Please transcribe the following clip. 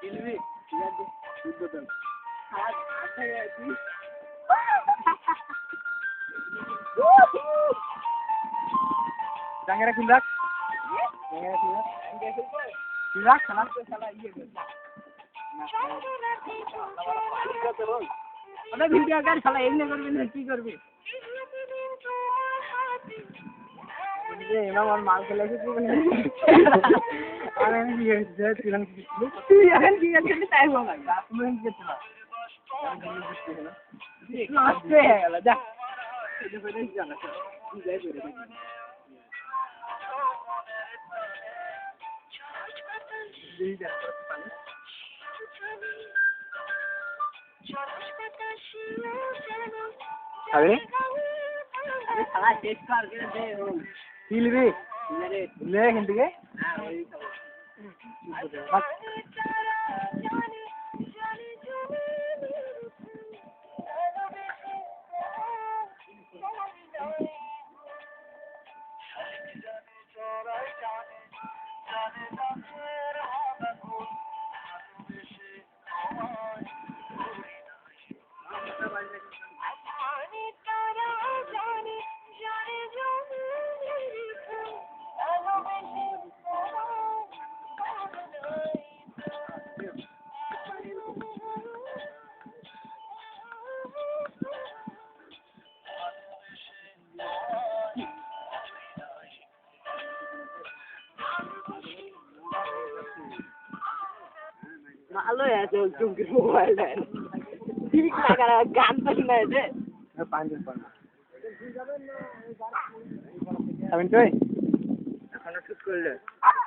ইলবি ঠিক আছে উদ্বোধন জাঙ্গেরা কিন রাখ রাখ খেলা খেলা ইয়ে अबे वीडियो कर साला एक ने करबी ना की करबी ये ना और माल के लेके तू बने अरे ये जे तिरन तू यार की करके टाइम हो गया मैं के चला लास्ट पे है गला जा ये फिर जाना तू जाए फिर ये जा अरे साला टेस्ट करके दे फील भी ले हिंदी के Malo ya tuh mobile dan. Ini kagak ganteng aja. Panjang banget. Tapi coy, karena shoot করলে